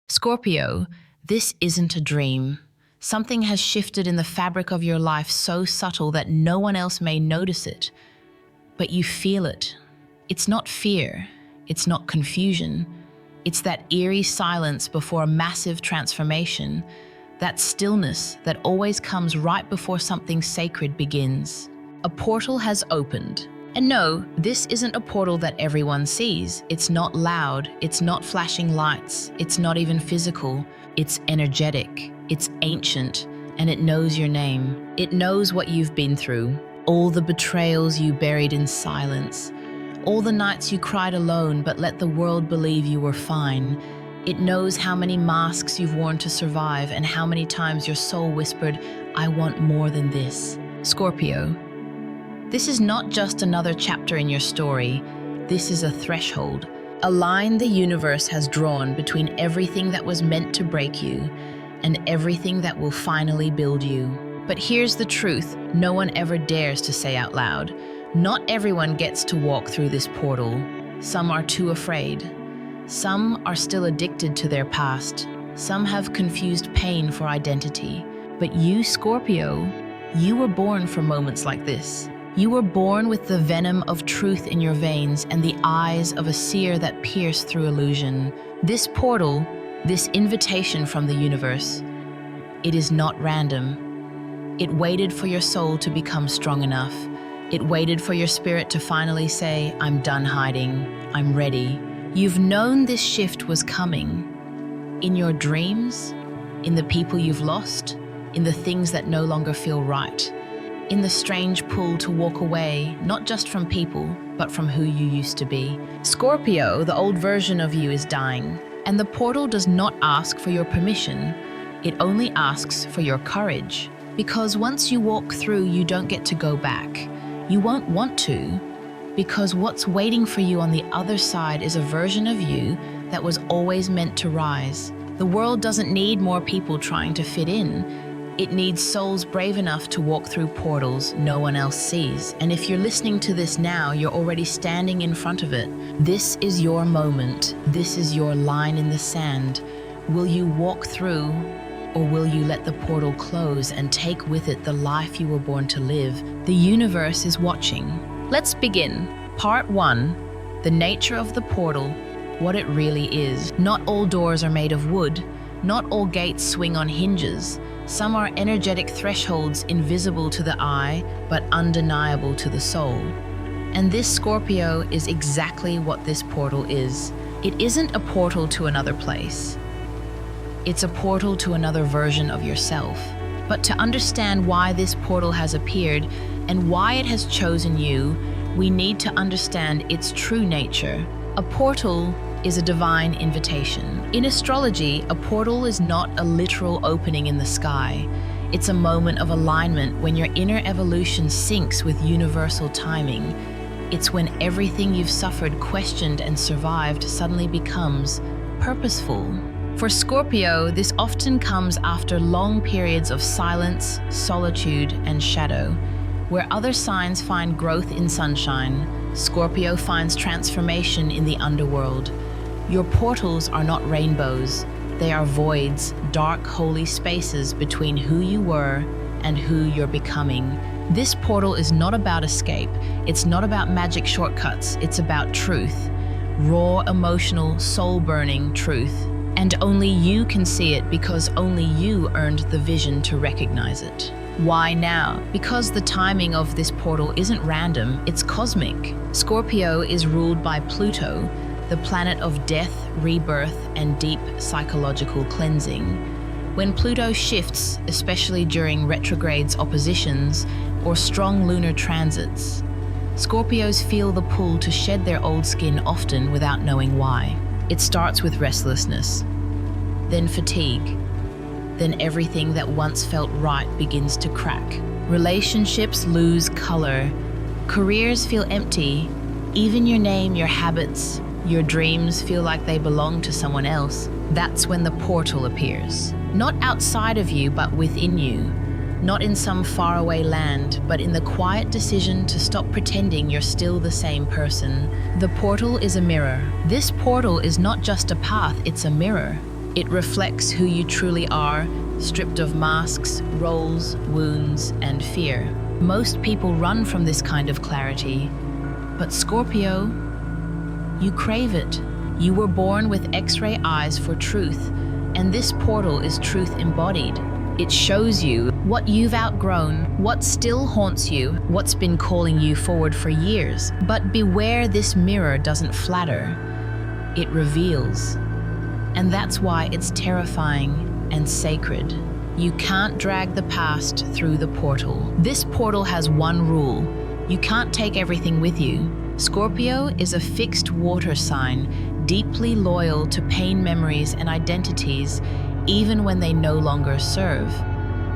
Scorpio, this isn't a dream. Something has shifted in the fabric of your life so subtle that no one else may notice it. But you feel it. It's not fear. It's not confusion. It's that eerie silence before a massive transformation. That stillness that always comes right before something sacred begins. A portal has opened. And no, this isn't a portal that everyone sees. It's not loud, it's not flashing lights, it's not even physical. It's energetic, it's ancient, and it knows your name. It knows what you've been through, all the betrayals you buried in silence, all the nights you cried alone but let the world believe you were fine. It knows how many masks you've worn to survive and how many times your soul whispered, "I want more than this." Scorpio, this is not just another chapter in your story. This is a threshold, a line the universe has drawn between everything that was meant to break you and everything that will finally build you. But here's the truth no one ever dares to say out loud. Not everyone gets to walk through this portal. Some are too afraid. Some are still addicted to their past. Some have confused pain for identity. But you, Scorpio, you were born for moments like this. You were born with the venom of truth in your veins and the eyes of a seer that pierce through illusion. This portal, this invitation from the universe, it is not random. It waited for your soul to become strong enough. It waited for your spirit to finally say, "I'm done hiding, I'm ready." You've known this shift was coming. In your dreams, in the people you've lost, in the things that no longer feel right. In the strange pull to walk away, not just from people, but from who you used to be. Scorpio, the old version of you is dying, and the portal does not ask for your permission. It only asks for your courage. Because once you walk through, you don't get to go back. You won't want to, because what's waiting for you on the other side is a version of you that was always meant to rise. The world doesn't need more people trying to fit in. It needs souls brave enough to walk through portals no one else sees. And if you're listening to this now, you're already standing in front of it. This is your moment. This is your line in the sand. Will you walk through, or will you let the portal close and take with it the life you were born to live? The universe is watching. Let's begin. Part 1, the nature of the portal, what it really is. Not all doors are made of wood. Not all gates swing on hinges. Some are energetic thresholds invisible to the eye, but undeniable to the soul. And this, Scorpio, is exactly what this portal is. It isn't a portal to another place. It's a portal to another version of yourself. But to understand why this portal has appeared and why it has chosen you, we need to understand its true nature. A portal is a divine invitation. In astrology, a portal is not a literal opening in the sky. It's a moment of alignment when your inner evolution syncs with universal timing. It's when everything you've suffered, questioned, and survived suddenly becomes purposeful. For Scorpio, this often comes after long periods of silence, solitude, and shadow. Where other signs find growth in sunshine, Scorpio finds transformation in the underworld. Your portals are not rainbows. They are voids, dark, holy spaces between who you were and who you're becoming. This portal is not about escape. It's not about magic shortcuts. It's about truth. Raw, emotional, soul-burning truth. And only you can see it because only you earned the vision to recognize it. Why now? Because the timing of this portal isn't random, it's cosmic. Scorpio is ruled by Pluto, the planet of death, rebirth, and deep psychological cleansing. When Pluto shifts, especially during retrogrades, oppositions, or strong lunar transits, Scorpios feel the pull to shed their old skin often without knowing why. It starts with restlessness, then fatigue, then everything that once felt right begins to crack. Relationships lose color, careers feel empty, even your name, your habits, your dreams feel like they belong to someone else. That's when the portal appears. Not outside of you, but within you. Not in some faraway land, but in the quiet decision to stop pretending you're still the same person. The portal is a mirror. This portal is not just a path, it's a mirror. It reflects who you truly are, stripped of masks, roles, wounds, and fear. Most people run from this kind of clarity, but Scorpio, you crave it. You were born with X-ray eyes for truth, and this portal is truth embodied. It shows you what you've outgrown, what still haunts you, what's been calling you forward for years. But beware, this mirror doesn't flatter, it reveals. And that's why it's terrifying and sacred. You can't drag the past through the portal. This portal has one rule: you can't take everything with you. Scorpio is a fixed water sign, deeply loyal to pain memories and identities, even when they no longer serve.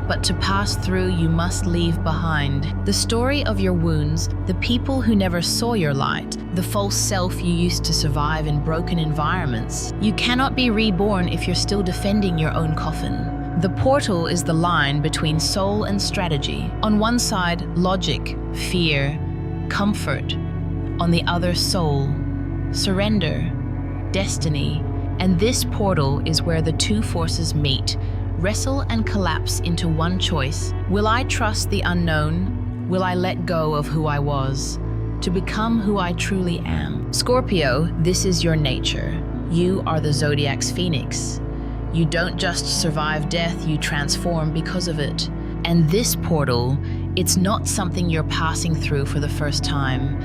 But to pass through, you must leave behind the story of your wounds, the people who never saw your light, the false self you used to survive in broken environments. You cannot be reborn if you're still defending your own coffin. The portal is the line between soul and strategy. On one side, logic, fear, comfort. On the other, soul, surrender, destiny. And this portal is where the two forces meet, wrestle and collapse into one choice. Will I trust the unknown? Will I let go of who I was to become who I truly am? Scorpio, this is your nature. You are the zodiac's phoenix. You don't just survive death, you transform because of it. And this portal, it's not something you're passing through for the first time.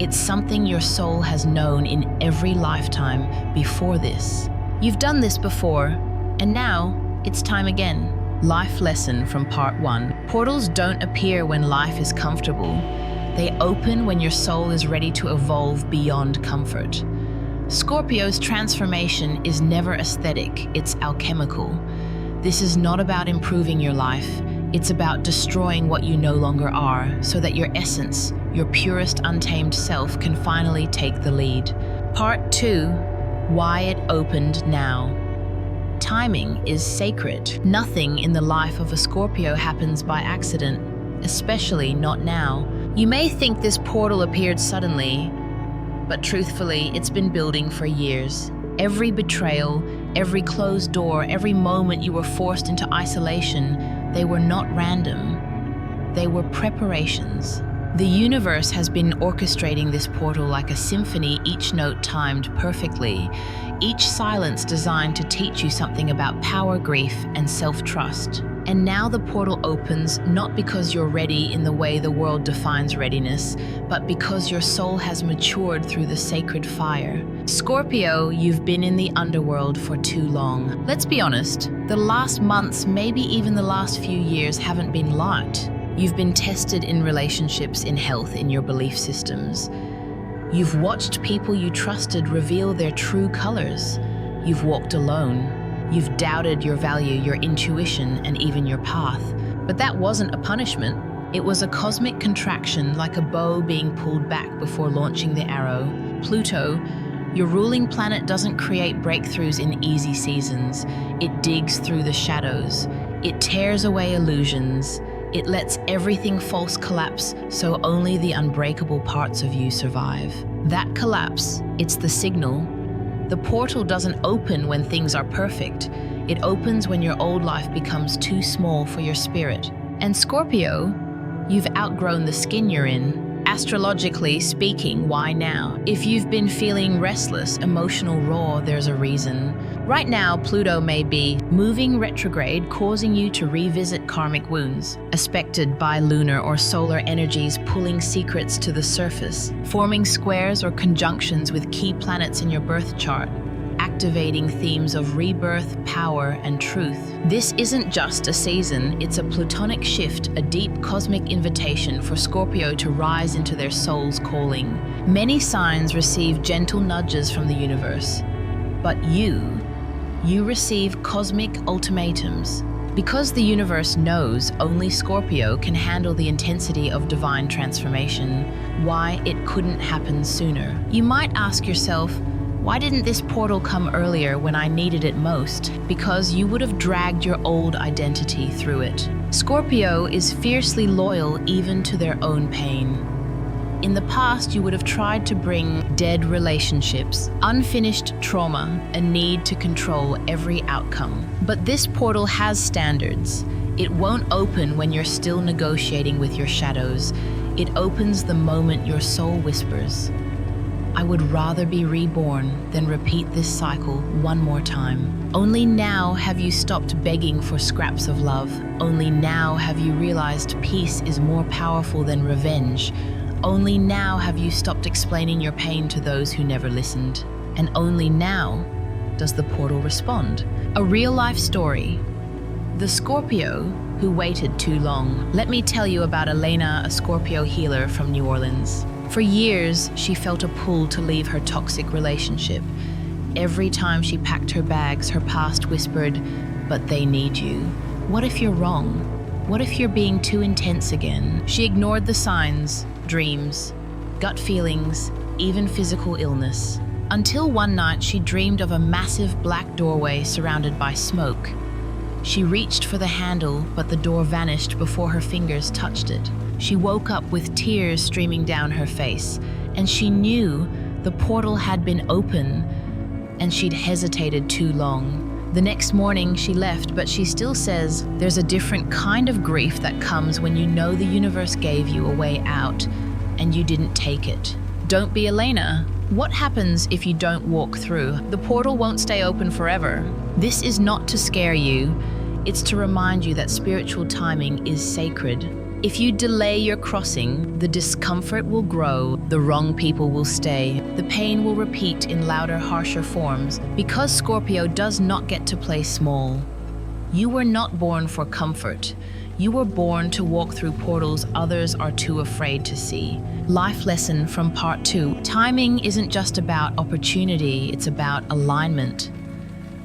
It's something your soul has known in every lifetime before this. You've done this before, and now it's time again. Life lesson from part 1. Portals don't appear when life is comfortable. They open when your soul is ready to evolve beyond comfort. Scorpio's transformation is never aesthetic, it's alchemical. This is not about improving your life. It's about destroying what you no longer are, so that your essence, your purest untamed self, can finally take the lead. Part 2. Why it opened now. Timing is sacred. Nothing in the life of a Scorpio happens by accident, especially not now. You may think this portal appeared suddenly, but truthfully, it's been building for years. Every betrayal, every closed door, every moment you were forced into isolation, they were not random. They were preparations. The universe has been orchestrating this portal like a symphony, each note timed perfectly, each silence designed to teach you something about power, grief, and self-trust. And now the portal opens, not because you're ready in the way the world defines readiness, but because your soul has matured through the sacred fire. Scorpio, you've been in the underworld for too long. Let's be honest, the last months, maybe even the last few years, haven't been light. You've been tested in relationships, in health, in your belief systems. You've watched people you trusted reveal their true colors. You've walked alone. You've doubted your value, your intuition, and even your path. But that wasn't a punishment. It was a cosmic contraction, like a bow being pulled back before launching the arrow. Pluto, your ruling planet, doesn't create breakthroughs in easy seasons. It digs through the shadows. It tears away illusions. It lets everything false collapse, so only the unbreakable parts of you survive. That collapse, it's the signal. The portal doesn't open when things are perfect. It opens when your old life becomes too small for your spirit. And Scorpio, you've outgrown the skin you're in. Astrologically speaking, why now? If you've been feeling restless, emotional, raw, there's a reason. Right now, Pluto may be moving retrograde, causing you to revisit karmic wounds, aspected by lunar or solar energies pulling secrets to the surface, forming squares or conjunctions with key planets in your birth chart, activating themes of rebirth, power, and truth. This isn't just a season, it's a plutonic shift, a deep cosmic invitation for Scorpio to rise into their soul's calling. Many signs receive gentle nudges from the universe, but you receive cosmic ultimatums. Because the universe knows only Scorpio can handle the intensity of divine transformation, why it couldn't happen sooner. You might ask yourself, why didn't this portal come earlier when I needed it most? Because you would have dragged your old identity through it. Scorpio is fiercely loyal even to their own pain. In In the past, you would have tried to bring dead relationships, unfinished trauma, a need to control every outcome. But this portal has standards. It won't open when you're still negotiating with your shadows. It opens the moment your soul whispers, "I would rather be reborn than repeat this cycle one more time." Only now have you stopped begging for scraps of love. Only now have you realized peace is more powerful than revenge. Only now have you stopped explaining your pain to those who never listened. And only now does the portal respond. A real-life story. The Scorpio who waited too long. Let me tell you about Elena, a Scorpio healer from New Orleans. For years, she felt a pull to leave her toxic relationship. Every time she packed her bags, her past whispered, "But they need you. What if you're wrong? What if you're being too intense again?" She ignored the signs, dreams, gut feelings, even physical illness. Until one night, she dreamed of a massive black doorway surrounded by smoke. She reached for the handle, but the door vanished before her fingers touched it. She woke up with tears streaming down her face, and she knew the portal had been open, and she'd hesitated too long. The next morning, she left, but she still says, "There's a different kind of grief that comes when you know the universe gave you a way out, and you didn't take it." Don't be Elena. What happens if you don't walk through? The portal won't stay open forever. This is not to scare you. It's to remind you that spiritual timing is sacred. If you delay your crossing, the discomfort will grow, the wrong people will stay, the pain will repeat in louder, harsher forms, because Scorpio does not get to play small. You were not born for comfort. You were born to walk through portals others are too afraid to see. Life lesson from part 2. Timing isn't just about opportunity, it's about alignment.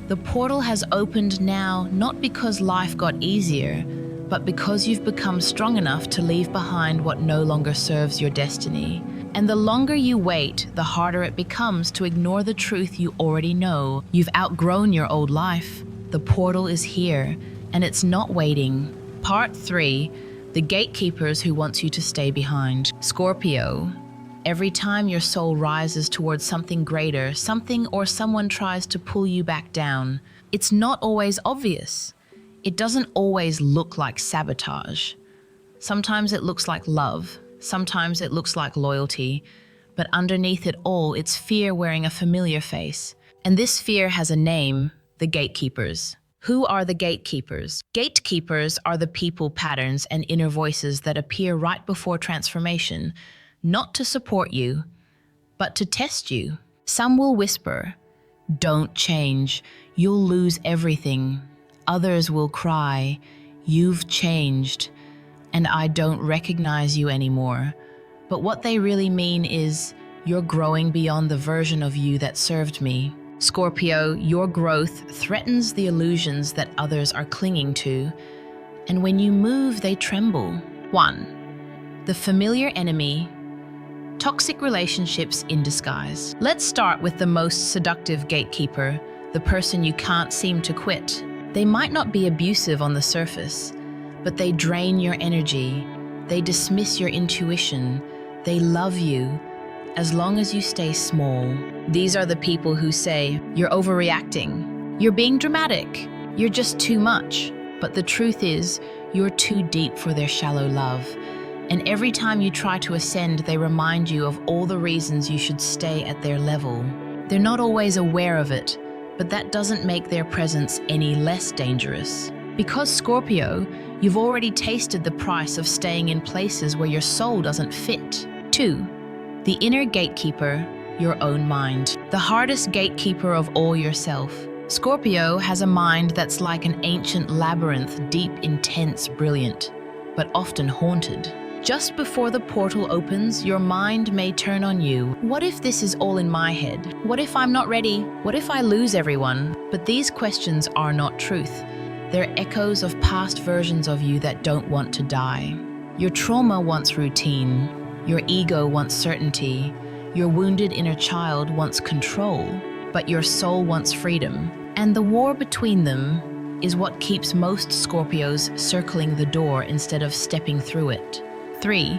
The portal has opened now, not because life got easier, but because you've become strong enough to leave behind what no longer serves your destiny. And the longer you wait, the harder it becomes to ignore the truth you already know. You've outgrown your old life. The portal is here, and it's not waiting. Part 3, the gatekeepers who want you to stay behind. Scorpio, every time your soul rises towards something greater, something or someone tries to pull you back down. It's not always obvious. It doesn't always look like sabotage. Sometimes it looks like love. Sometimes it looks like loyalty. But underneath it all, it's fear wearing a familiar face. And this fear has a name, the gatekeepers. Who are the gatekeepers? Gatekeepers are the people patterns and inner voices that appear right before transformation, not to support you, but to test you. Some will whisper, "Don't change, you'll lose everything." Others will cry, "You've changed, and I don't recognize you anymore." But what they really mean is, "You're growing beyond the version of you that served me." Scorpio, your growth threatens the illusions that others are clinging to, and when you move, they tremble. 1. The familiar enemy. Toxic relationships in disguise. Let's start with the most seductive gatekeeper, the person you can't seem to quit. They might not be abusive on the surface, but they drain your energy. They dismiss your intuition. They love you as long as you stay small. These are the people who say, "You're overreacting. You're being dramatic. You're just too much." But the truth is, you're too deep for their shallow love. And every time you try to ascend, they remind you of all the reasons you should stay at their level. They're not always aware of it, but that doesn't make their presence any less dangerous. Because Scorpio, you've already tasted the price of staying in places where your soul doesn't fit. 2. The inner gatekeeper, your own mind. The hardest gatekeeper of all yourself. Scorpio has a mind that's like an ancient labyrinth, deep, intense, brilliant, but often haunted. Just before the portal opens, your mind may turn on you. What if this is all in my head? What if I'm not ready? What if I lose everyone? But these questions are not truth. They're echoes of past versions of you that don't want to die. Your trauma wants routine. Your ego wants certainty. Your wounded inner child wants control. But your soul wants freedom. And the war between them is what keeps most Scorpios circling the door instead of stepping through it. 3.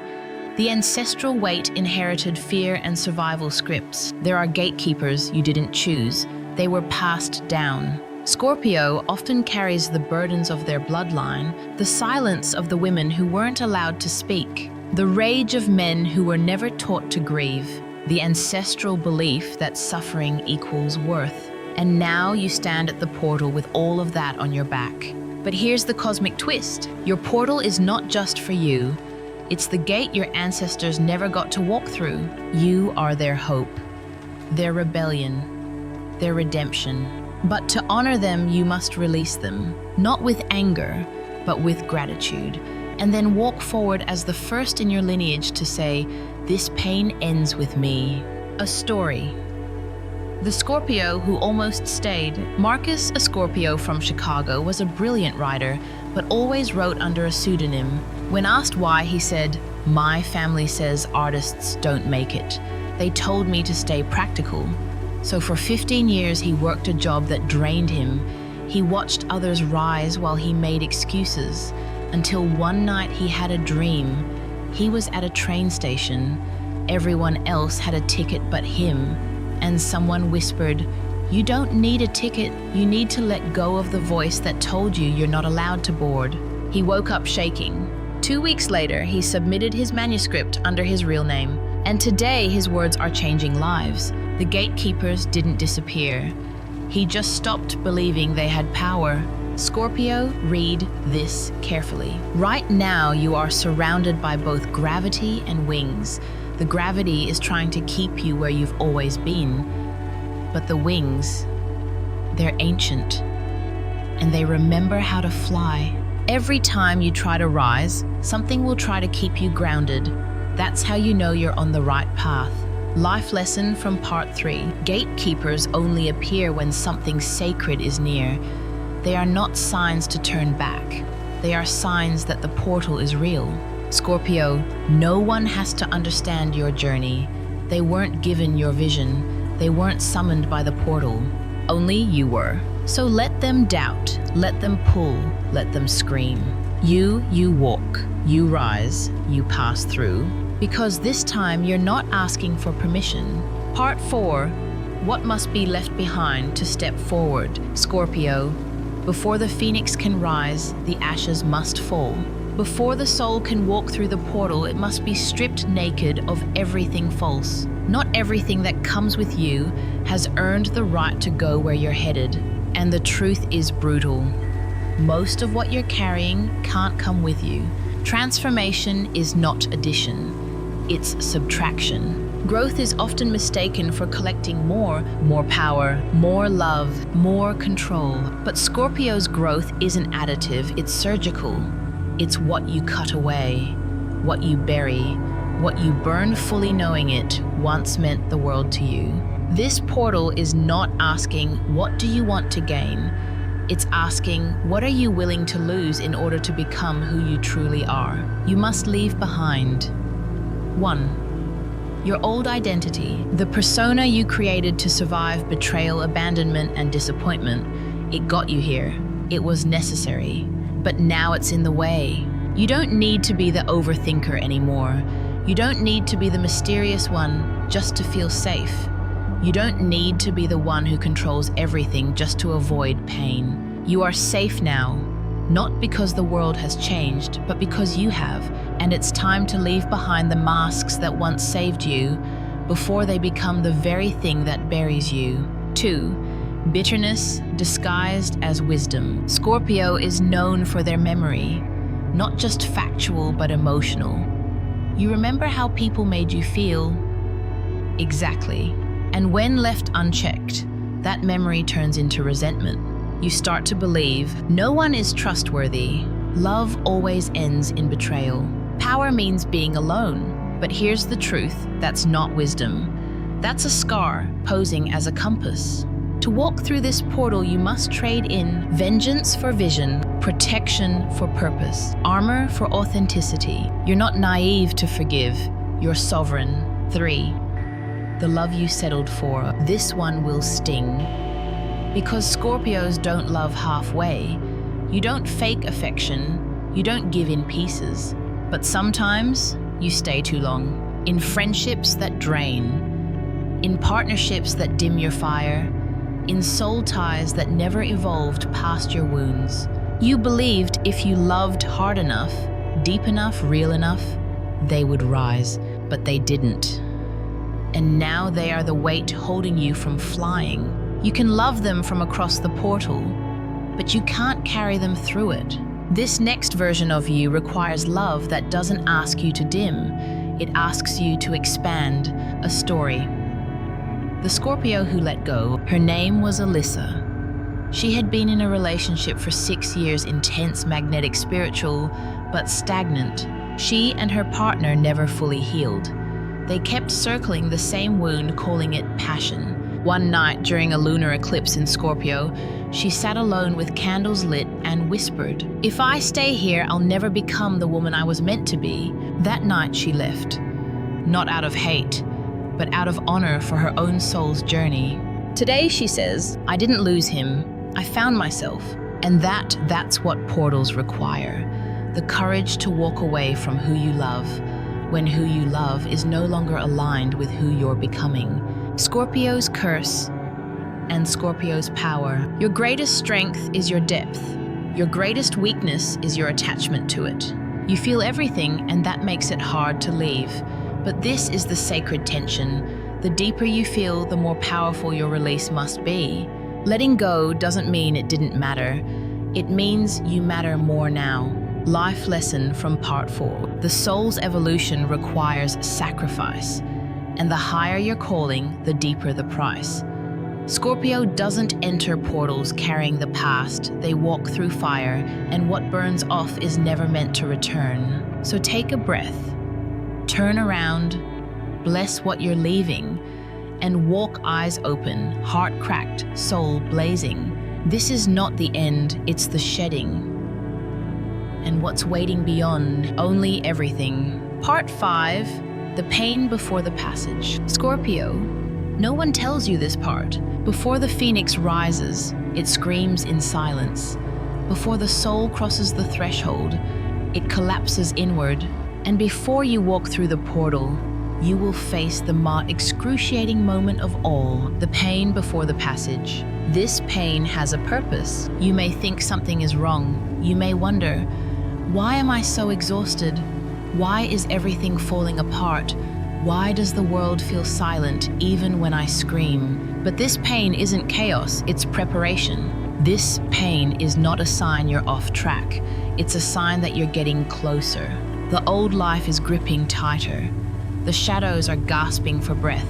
The ancestral weight inherited fear and survival scripts. There are gatekeepers you didn't choose. They were passed down. Scorpio often carries the burdens of their bloodline, the silence of the women who weren't allowed to speak, the rage of men who were never taught to grieve, the ancestral belief that suffering equals worth. And now you stand at the portal with all of that on your back. But here's the cosmic twist. Your portal is not just for you. It's the gate your ancestors never got to walk through. You are their hope, their rebellion, their redemption. But to honor them, you must release them, not with anger, but with gratitude. And then walk forward as the first in your lineage to say, "This pain ends with me." A story. The Scorpio who almost stayed. Marcus, a Scorpio from Chicago, was a brilliant writer, but always wrote under a pseudonym. When asked why, he said, "My family says artists don't make it. They told me to stay practical." So for 15 years, he worked a job that drained him. He watched others rise while he made excuses, until one night he had a dream. He was at a train station. Everyone else had a ticket but him. And someone whispered, "You don't need a ticket. You need to let go of the voice that told you you're not allowed to board." He woke up shaking. 2 weeks later, he submitted his manuscript under his real name. And today, his words are changing lives. The gatekeepers didn't disappear. He just stopped believing they had power. Scorpio, read this carefully. Right now, you are surrounded by both gravity and wings. The gravity is trying to keep you where you've always been. But the wings, they're ancient, and they remember how to fly. Every time you try to rise, something will try to keep you grounded. That's how you know you're on the right path. Life lesson from part 3. Gatekeepers only appear when something sacred is near. They are not signs to turn back. They are signs that the portal is real. Scorpio, no one has to understand your journey. They weren't given your vision. They weren't summoned by the portal. Only you were. So let them doubt, let them pull, let them scream. You walk, you rise, you pass through. Because this time you're not asking for permission. Part 4, what must be left behind to step forward? Scorpio, before the phoenix can rise, the ashes must fall. Before the soul can walk through the portal, it must be stripped naked of everything false. Not everything that comes with you has earned the right to go where you're headed. And the truth is brutal. Most of what you're carrying can't come with you. Transformation is not addition. It's subtraction. Growth is often mistaken for collecting more power, more love, more control. But Scorpio's growth isn't additive, it's surgical. It's what you cut away, what you bury, what you burn fully knowing it once meant the world to you. This portal is not asking, what do you want to gain? It's asking, what are you willing to lose in order to become who you truly are? You must leave behind. 1. Your old identity, the persona you created to survive betrayal, abandonment, and disappointment. It got you here. It was necessary. But now it's in the way. You don't need to be the overthinker anymore. You don't need to be the mysterious one just to feel safe. You don't need to be the one who controls everything just to avoid pain. You are safe now, not because the world has changed, but because you have, and it's time to leave behind the masks that once saved you before they become the very thing that buries you. 2. Bitterness disguised as wisdom. Scorpio is known for their memory, not just factual but emotional. You remember how people made you feel? Exactly. And when left unchecked, that memory turns into resentment. You start to believe no one is trustworthy. Love always ends in betrayal. Power means being alone. But here's the truth, that's not wisdom. That's a scar posing as a compass. To walk through this portal, you must trade in vengeance for vision, protection for purpose, armor for authenticity. You're not naive to forgive, you're sovereign. 3. The love you settled for, this one will sting. Because Scorpios don't love halfway. You don't fake affection, you don't give in pieces. But sometimes, you stay too long. In friendships that drain. In partnerships that dim your fire. In soul ties that never evolved past your wounds. You believed if you loved hard enough, deep enough, real enough, they would rise, but they didn't. And now they are the weight holding you from flying. You can love them from across the portal, but you can't carry them through it. This next version of you requires love that doesn't ask you to dim. It asks you to expand. A story. The Scorpio who let go, her name was Alyssa. She had been in a relationship for 6 years, intense, magnetic, spiritual, but stagnant. She and her partner never fully healed. They kept circling the same wound, calling it passion. One night during a lunar eclipse in Scorpio, she sat alone with candles lit and whispered, "If I stay here, I'll never become the woman I was meant to be." That night she left, not out of hate, but out of honor for her own soul's journey. Today, she says, "I didn't lose him. I found myself." And that's what portals require. The courage to walk away from who you love, when who you love is no longer aligned with who you're becoming. Scorpio's curse and Scorpio's power. Your greatest strength is your depth. Your greatest weakness is your attachment to it. You feel everything, and that makes it hard to leave. But this is the sacred tension. The deeper you feel, the more powerful your release must be. Letting go doesn't mean it didn't matter. It means you matter more now. Life lesson from part 4. The soul's evolution requires sacrifice. And the higher your calling, the deeper the price. Scorpio doesn't enter portals carrying the past. They walk through fire, and what burns off is never meant to return. So take a breath. Turn around, bless what you're leaving, and walk eyes open, heart cracked, soul blazing. This is not the end, it's the shedding. And what's waiting beyond, only everything. Part 5, the pain before the passage. Scorpio, no one tells you this part. Before the phoenix rises, it screams in silence. Before the soul crosses the threshold, it collapses inward. And before you walk through the portal, you will face the most excruciating moment of all, the pain before the passage. This pain has a purpose. You may think something is wrong. You may wonder, why am I so exhausted? Why is everything falling apart? Why does the world feel silent even when I scream? But this pain isn't chaos, it's preparation. This pain is not a sign you're off track. It's a sign that you're getting closer. The old life is gripping tighter. The shadows are gasping for breath.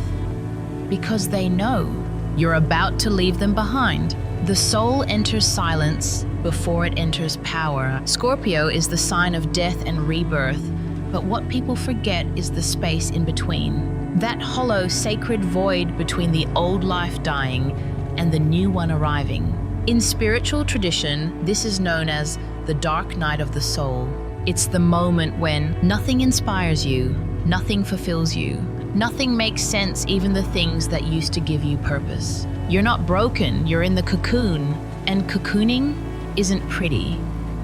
Because they know you're about to leave them behind. The soul enters silence before it enters power. Scorpio is the sign of death and rebirth, but what people forget is the space in between. That hollow, sacred void between the old life dying and the new one arriving. In spiritual tradition, this is known as the dark night of the soul. It's the moment when nothing inspires you, nothing fulfills you, nothing makes sense, even the things that used to give you purpose. You're not broken, you're in the cocoon. And cocooning isn't pretty.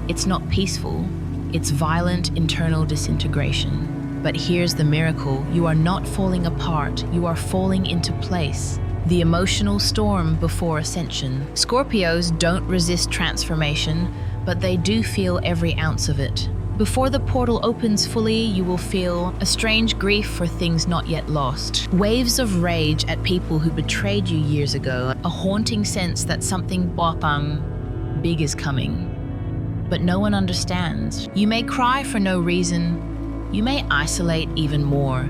It's not peaceful. It's violent internal disintegration. But here's the miracle. You are not falling apart. You are falling into place. The emotional storm before ascension. Scorpios don't resist transformation, but they do feel every ounce of it. Before the portal opens fully, you will feel a strange grief for things not yet lost. Waves of rage at people who betrayed you years ago. A haunting sense that something big is coming. But no one understands. You may cry for no reason. You may isolate even more.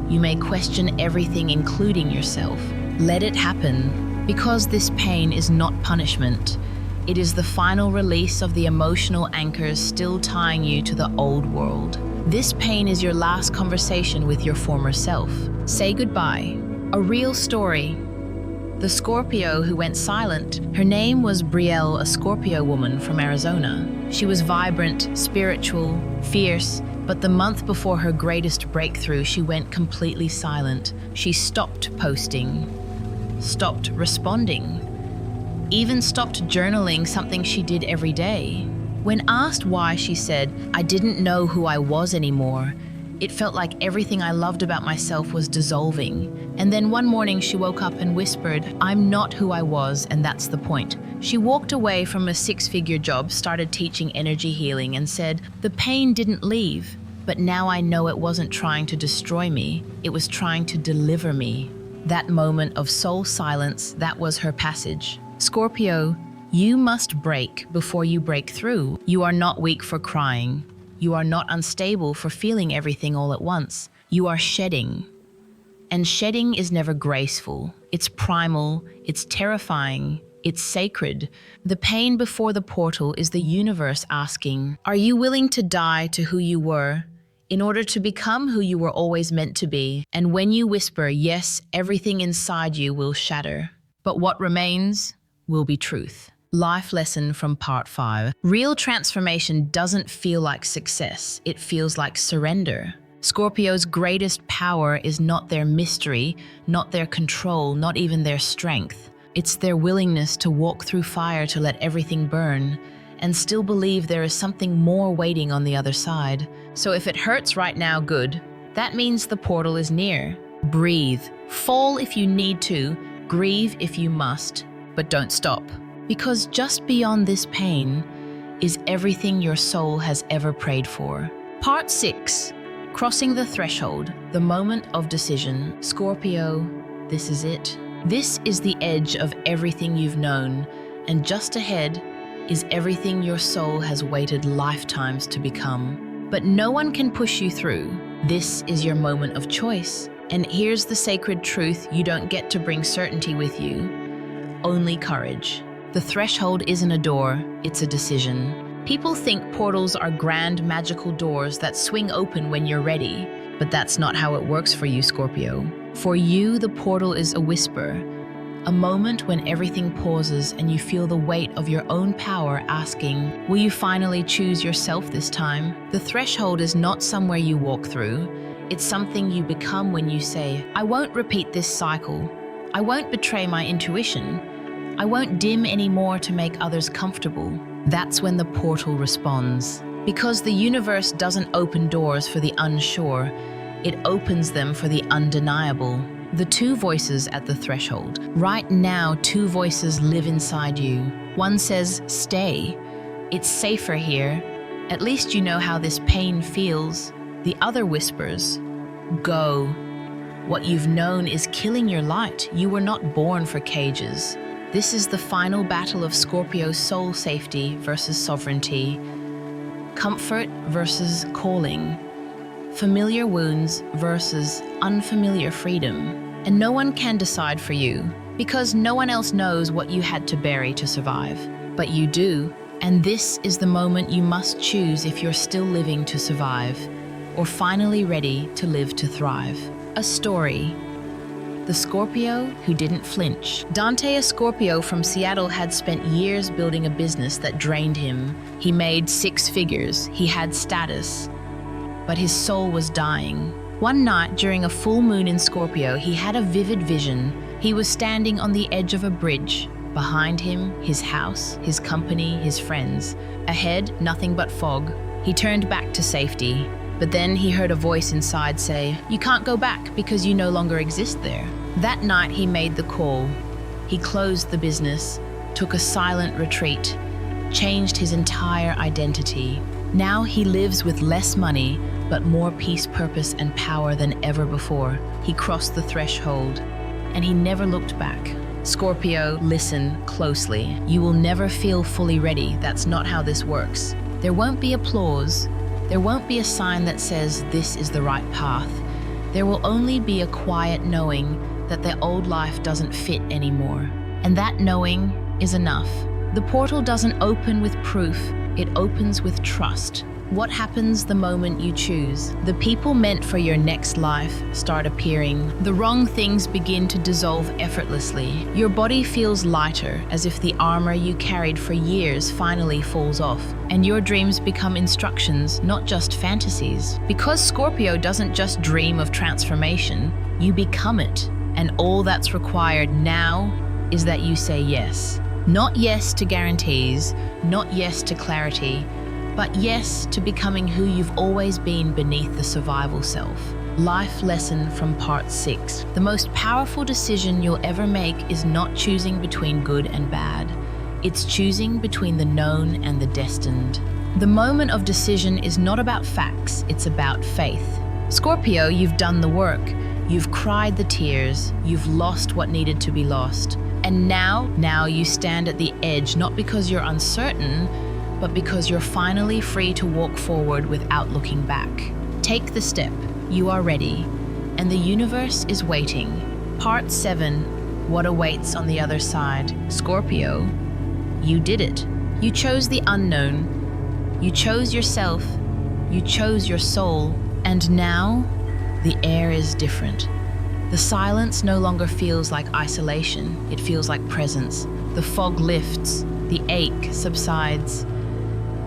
You may question everything, including yourself. Let it happen, because this pain is not punishment. It is the final release of the emotional anchors still tying you to the old world. This pain is your last conversation with your former self. Say goodbye. A real story. The Scorpio who went silent. Her name was Brielle, a Scorpio woman from Arizona. She was vibrant, spiritual, fierce, but the month before her greatest breakthrough, she went completely silent. She stopped posting, stopped responding, even stopped journaling, something she did every day. When asked why, she said, "I didn't know who I was anymore, It felt like everything I loved about myself was dissolving. And then one morning she woke up and whispered, "I'm not who I was, and that's the point." She walked away from a 6-figure job, started teaching energy healing, and said, "The pain didn't leave, but now I know it wasn't trying to destroy me, it was trying to deliver me." That moment of soul silence, that was her passage. Scorpio, you must break before you break through. You are not weak for crying. You are not unstable for feeling everything all at once. You are shedding. And shedding is never graceful. It's primal, it's terrifying, it's sacred. The pain before the portal is the universe asking, are you willing to die to who you were in order to become who you were always meant to be? And when you whisper, yes, everything inside you will shatter. But what remains will be truth. Life lesson from part 5. Real transformation doesn't feel like success. It feels like surrender. Scorpio's greatest power is not their mystery, not their control, not even their strength. It's their willingness to walk through fire to let everything burn and still believe there is something more waiting on the other side. So if it hurts right now, good. That means the portal is near. Breathe. Fall if you need to. Grieve if you must. But don't stop. Because just beyond this pain is everything your soul has ever prayed for. Part 6. Crossing the threshold, the moment of decision. Scorpio, this is it. This is the edge of everything you've known, and just ahead is everything your soul has waited lifetimes to become. But no one can push you through. This is your moment of choice. And here's the sacred truth: you don't get to bring certainty with you, only courage. The threshold isn't a door, it's a decision. People think portals are grand magical doors that swing open when you're ready, but that's not how it works for you, Scorpio. For you, the portal is a whisper, a moment when everything pauses and you feel the weight of your own power asking, will you finally choose yourself this time? The threshold is not somewhere you walk through, it's something you become when you say, I won't repeat this cycle, I won't betray my intuition, I won't dim anymore to make others comfortable. That's when the portal responds. Because the universe doesn't open doors for the unsure, it opens them for the undeniable. The 2 voices at the threshold. Right now, 2 voices live inside you. One says, stay. It's safer here. At least you know how this pain feels. The other whispers, go. What you've known is killing your light. You were not born for cages. This is the final battle of Scorpio's soul safety versus sovereignty, comfort versus calling, familiar wounds versus unfamiliar freedom. And no one can decide for you, because no one else knows what you had to bury to survive. But you do, and this is the moment you must choose if you're still living to survive, or finally ready to live to thrive. A story. The Scorpio who didn't flinch. Dante, a Scorpio from Seattle, had spent years building a business that drained him. He made 6 figures, he had status, but his soul was dying. One night during a full moon in Scorpio, he had a vivid vision. He was standing on the edge of a bridge. Behind him, his house, his company, his friends. Ahead, nothing but fog. He turned back to safety. But then he heard a voice inside say, you can't go back because you no longer exist there. That night he made the call. He closed the business, took a silent retreat, changed his entire identity. Now he lives with less money, but more peace, purpose, and power than ever before. He crossed the threshold, and he never looked back. Scorpio, listen closely. You will never feel fully ready. That's not how this works. There won't be applause. There won't be a sign that says this is the right path. There will only be a quiet knowing that the old life doesn't fit anymore. And that knowing is enough. The portal doesn't open with proof, it opens with trust. What happens the moment you choose? The people meant for your next life start appearing. The wrong things begin to dissolve effortlessly. Your body feels lighter, as if the armor you carried for years finally falls off. And your dreams become instructions, not just fantasies. Because Scorpio doesn't just dream of transformation, you become it. And all that's required now is that you say yes. Not yes to guarantees, not yes to clarity, but yes to becoming who you've always been beneath the survival self. Life lesson from part 6. The most powerful decision you'll ever make is not choosing between good and bad. It's choosing between the known and the destined. The moment of decision is not about facts, it's about faith. Scorpio, you've done the work. You've cried the tears. You've lost what needed to be lost. And now you stand at the edge, not because you're uncertain, but because you're finally free to walk forward without looking back. Take the step. You are ready. And the universe is waiting. Part 7. What awaits on the other side? Scorpio, you did it. You chose the unknown. You chose yourself. You chose your soul. And now, the air is different. The silence no longer feels like isolation. It feels like presence. The fog lifts. The ache subsides.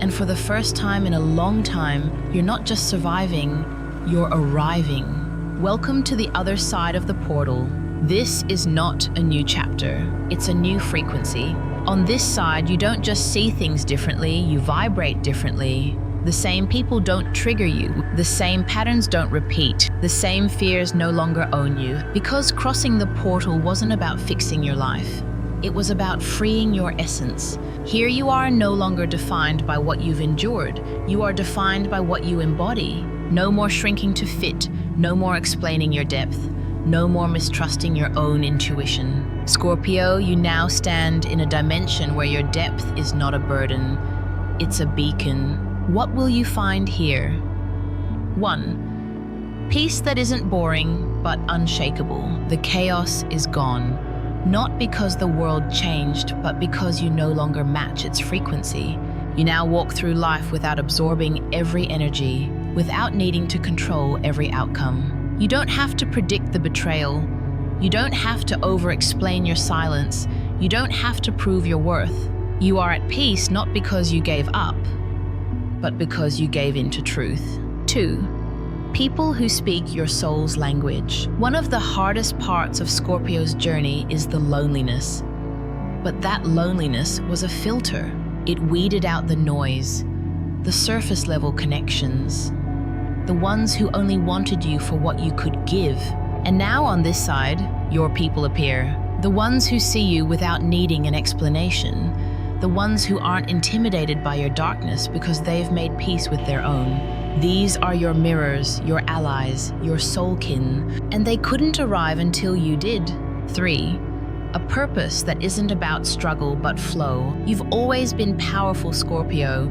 And for the first time in a long time, you're not just surviving, you're arriving. Welcome to the other side of the portal. This is not a new chapter. It's a new frequency. On this side, you don't just see things differently, you vibrate differently. The same people don't trigger you. The same patterns don't repeat. The same fears no longer own you. Because crossing the portal wasn't about fixing your life. It was about freeing your essence. Here you are no longer defined by what you've endured. You are defined by what you embody. No more shrinking to fit. No more explaining your depth. No more mistrusting your own intuition. Scorpio, you now stand in a dimension where your depth is not a burden. It's a beacon. What will you find here? 1. Peace that isn't boring, but unshakable. The chaos is gone. Not because the world changed, but because you no longer match its frequency. You now walk through life without absorbing every energy, without needing to control every outcome. You don't have to predict the betrayal. You don't have to over-explain your silence. You don't have to prove your worth. You are at peace not because you gave up, but because you gave in to truth. 2. People who speak your soul's language. One of the hardest parts of Scorpio's journey is the loneliness. But that loneliness was a filter. It weeded out the noise, the surface level connections, the ones who only wanted you for what you could give. And now on this side, your people appear. The ones who see you without needing an explanation. The ones who aren't intimidated by your darkness because they've made peace with their own. These are your mirrors, your allies, your soulkin, and they couldn't arrive until you did. 3. A purpose that isn't about struggle but flow. You've always been powerful, Scorpio,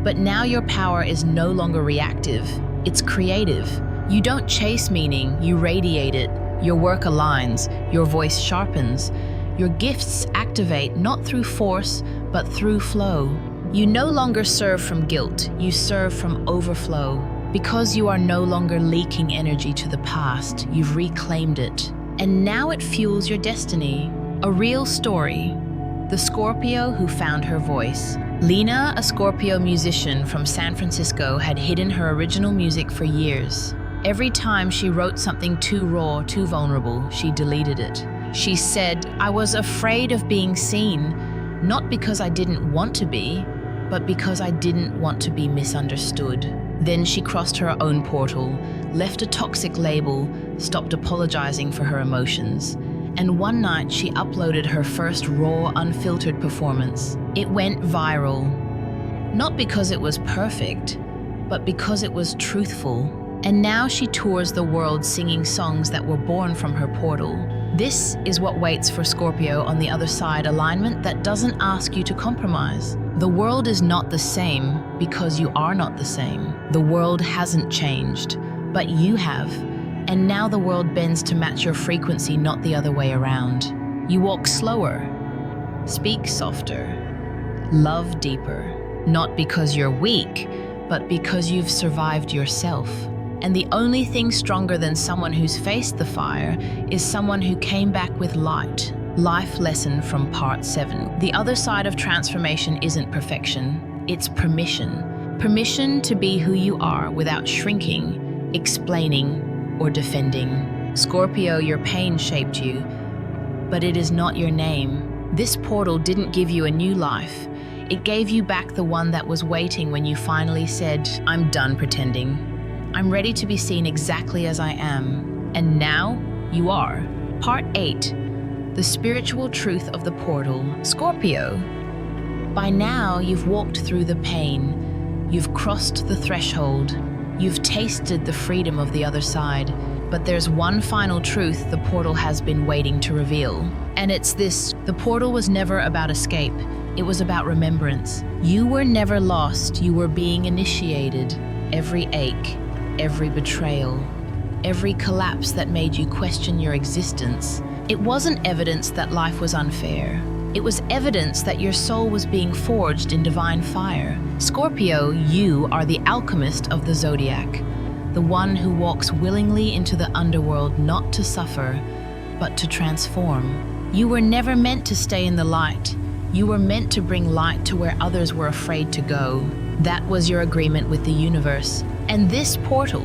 but now your power is no longer reactive, it's creative. You don't chase meaning, you radiate it. Your work aligns, your voice sharpens. Your gifts activate not through force, but through flow. You no longer serve from guilt, you serve from overflow. Because you are no longer leaking energy to the past, you've reclaimed it. And now it fuels your destiny. A real story. The Scorpio who found her voice. Lena, a Scorpio musician from San Francisco, had hidden her original music for years. Every time she wrote something too raw, too vulnerable, she deleted it. She said, "I was afraid of being seen, not because I didn't want to be, but because I didn't want to be misunderstood." Then she crossed her own portal, left a toxic label, stopped apologizing for her emotions. And one night she uploaded her first raw, unfiltered performance. It went viral. Not because it was perfect, but because it was truthful. And now she tours the world singing songs that were born from her portal. This is what waits for Scorpio on the other side, alignment that doesn't ask you to compromise. The world is not the same because you are not the same. The world hasn't changed, but you have. And now the world bends to match your frequency, not the other way around. You walk slower, speak softer, love deeper, not because you're weak, but because you've survived yourself. And the only thing stronger than someone who's faced the fire is someone who came back with light. Life lesson from part 7. The other side of transformation isn't perfection, it's permission. Permission to be who you are without shrinking, explaining, or defending. Scorpio, your pain shaped you, but it is not your name. This portal didn't give you a new life. It gave you back the one that was waiting when you finally said, "I'm done pretending. I'm ready to be seen exactly as I am." And now you are. Part 8. The spiritual truth of the portal. Scorpio. By now, you've walked through the pain. You've crossed the threshold. You've tasted the freedom of the other side. But there's one final truth the portal has been waiting to reveal. And it's this: the portal was never about escape. It was about remembrance. You were never lost. You were being initiated. Every ache, every betrayal, every collapse that made you question your existence. It wasn't evidence that life was unfair. It was evidence that your soul was being forged in divine fire. Scorpio, you are the alchemist of the zodiac, the one who walks willingly into the underworld not to suffer, but to transform. You were never meant to stay in the light. You were meant to bring light to where others were afraid to go. That was your agreement with the universe. And this portal,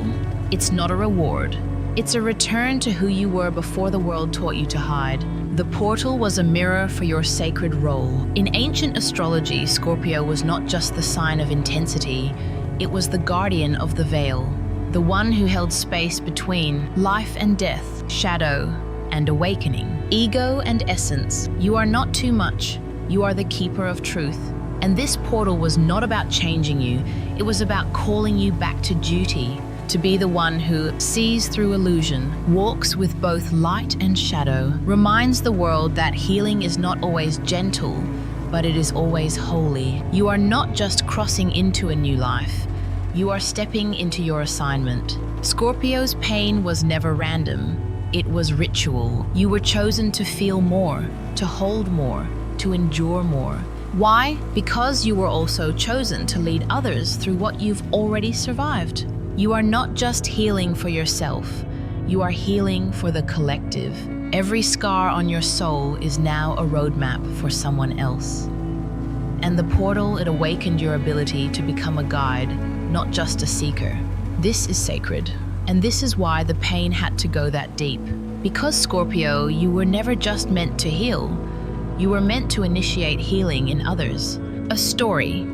it's not a reward. It's a return to who you were before the world taught you to hide. The portal was a mirror for your sacred role. In ancient astrology, Scorpio was not just the sign of intensity, it was the guardian of the veil, the one who held space between life and death, shadow and awakening, ego and essence. You are not too much. You are the keeper of truth. And this portal was not about changing you. It was about calling you back to duty, to be the one who sees through illusion, walks with both light and shadow, reminds the world that healing is not always gentle, but it is always holy. You are not just crossing into a new life. You are stepping into your assignment. Scorpio's pain was never random. It was ritual. You were chosen to feel more, to hold more, to endure more. Why? Because you were also chosen to lead others through what you've already survived. You are not just healing for yourself. You are healing for the collective. Every scar on your soul is now a roadmap for someone else. And the portal, it awakened your ability to become a guide, not just a seeker. This is sacred. And this is why the pain had to go that deep. Because Scorpio, you were never just meant to heal. You were meant to initiate healing in others. A story.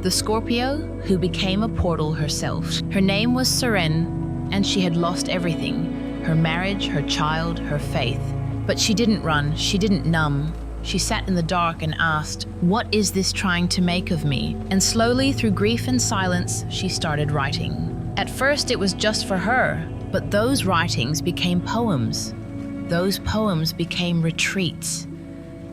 The Scorpio who became a portal herself. Her name was Seren, and she had lost everything. Her marriage, her child, her faith. But she didn't run, she didn't numb. She sat in the dark and asked, "What is this trying to make of me?" And slowly, through grief and silence, she started writing. At first, it was just for her, but those writings became poems. Those poems became retreats.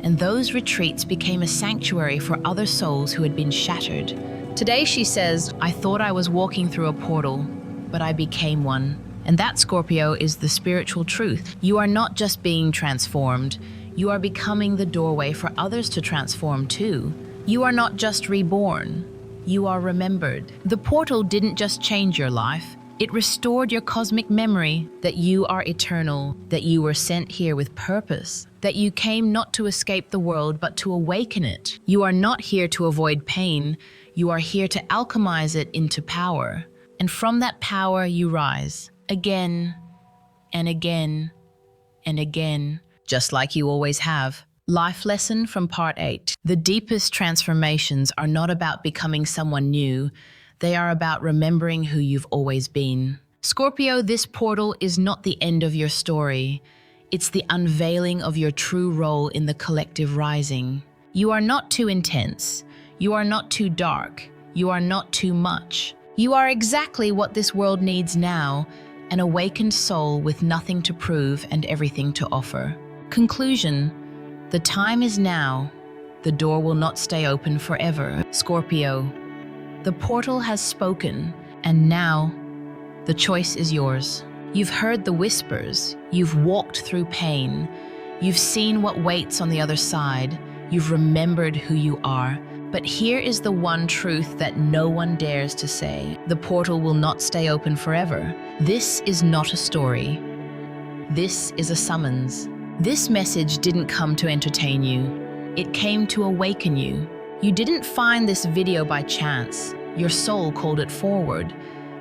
And those retreats became a sanctuary for other souls who had been shattered. Today, she says, "I thought I was walking through a portal, but I became one." And that, Scorpio, is the spiritual truth. You are not just being transformed, you are becoming the doorway for others to transform too. You are not just reborn, you are remembered. The portal didn't just change your life, it restored your cosmic memory that you are eternal, that you were sent here with purpose, that you came not to escape the world but to awaken it. You are not here to avoid pain, you are here to alchemize it into power. And from that power you rise, again and again and again, just like you always have. Life lesson from part 8. The deepest transformations are not about becoming someone new, they are about remembering who you've always been. Scorpio, this portal is not the end of your story. It's the unveiling of your true role in the collective rising. You are not too intense. You are not too dark. You are not too much. You are exactly what this world needs now, an awakened soul with nothing to prove and everything to offer. Conclusion: the time is now. The door will not stay open forever. Scorpio, the portal has spoken, and now the choice is yours. You've heard the whispers, you've walked through pain, you've seen what waits on the other side, you've remembered who you are. But here is the one truth that no one dares to say: the portal will not stay open forever. This is not a story. This is a summons. This message didn't come to entertain you. It came to awaken you. You didn't find this video by chance. Your soul called it forward,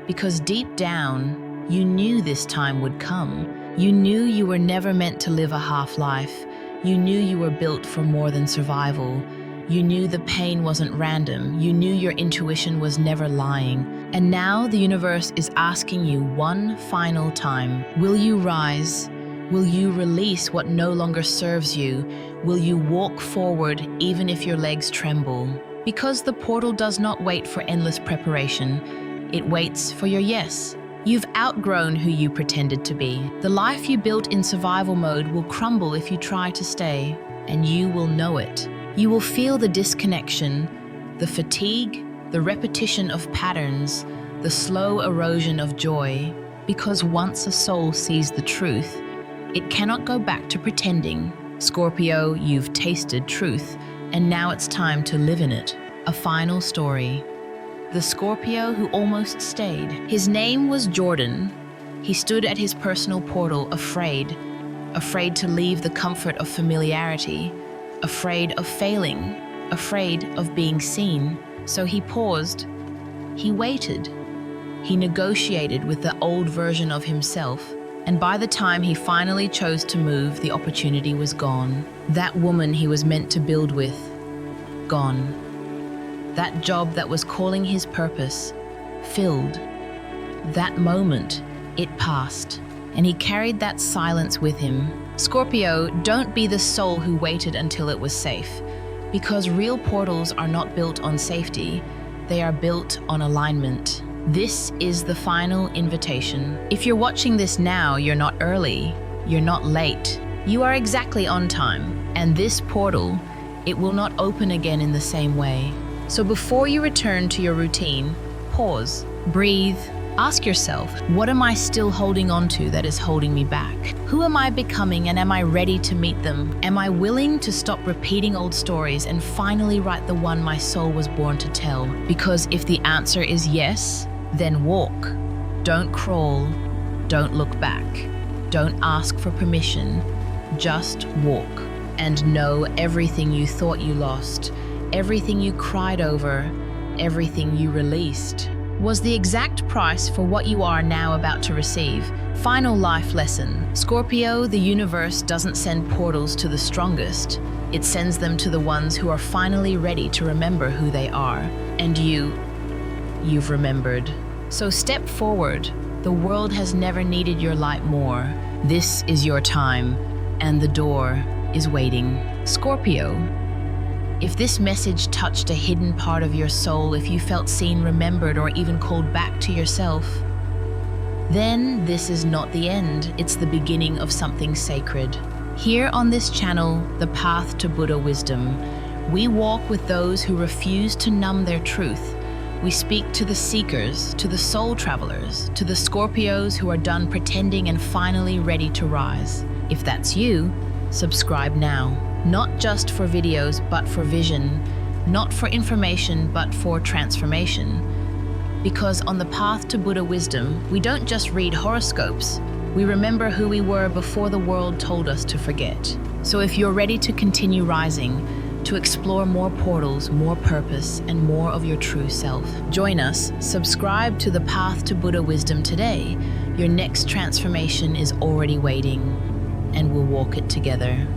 because deep down, you knew this time would come. You knew you were never meant to live a half-life. You knew you were built for more than survival. You knew the pain wasn't random. You knew your intuition was never lying. And now the universe is asking you one final time. Will you rise? Will you release what no longer serves you? Will you walk forward even if your legs tremble? Because the portal does not wait for endless preparation. It waits for your yes. You've outgrown who you pretended to be. The life you built in survival mode will crumble if you try to stay, and you will know it. You will feel the disconnection, the fatigue, the repetition of patterns, the slow erosion of joy, because once a soul sees the truth, it cannot go back to pretending. Scorpio, you've tasted truth, and now it's time to live in it. A final story. The Scorpio who almost stayed. His name was Jordan. He stood at his personal portal, afraid to leave the comfort of familiarity, afraid of failing, afraid of being seen. So he paused, he waited, he negotiated with the old version of himself, and by the time he finally chose to move, the opportunity was gone. That woman he was meant to build with, gone. That job that was calling his purpose, filled. That moment, it passed, and he carried that silence with him. Scorpio, don't be the soul who waited until it was safe, because real portals are not built on safety, they are built on alignment. This is the final invitation. If you're watching this now, you're not early, you're not late, you are exactly on time, and this portal, it will not open again in the same way. So before you return to your routine, pause, breathe, ask yourself, what am I still holding on to that is holding me back? Who am I becoming, and am I ready to meet them? Am I willing to stop repeating old stories and finally write the one my soul was born to tell? Because if the answer is yes, then walk. Don't crawl, don't look back, don't ask for permission, just walk. And know everything you thought you lost, everything you cried over, everything you released, was the exact price for what you are now about to receive. Final life lesson. Scorpio, the universe doesn't send portals to the strongest. It sends them to the ones who are finally ready to remember who they are. And you've remembered. So step forward. The world has never needed your light more. This is your time, and the door is waiting. Scorpio, if this message touched a hidden part of your soul, if you felt seen, remembered, or even called back to yourself, then this is not the end. It's the beginning of something sacred. Here on this channel, The Path to Buddha Wisdom, we walk with those who refuse to numb their truth. We speak to the seekers, to the soul travelers, to the Scorpios who are done pretending and finally ready to rise. If that's you, subscribe now. Not just for videos, but for vision. Not for information, but for transformation. Because on the path to Buddha wisdom, we don't just read horoscopes. We remember who we were before the world told us to forget. So if you're ready to continue rising, to explore more portals, more purpose, and more of your true self, join us, subscribe to the Path to Buddha Wisdom today. Your next transformation is already waiting, and we'll walk it together.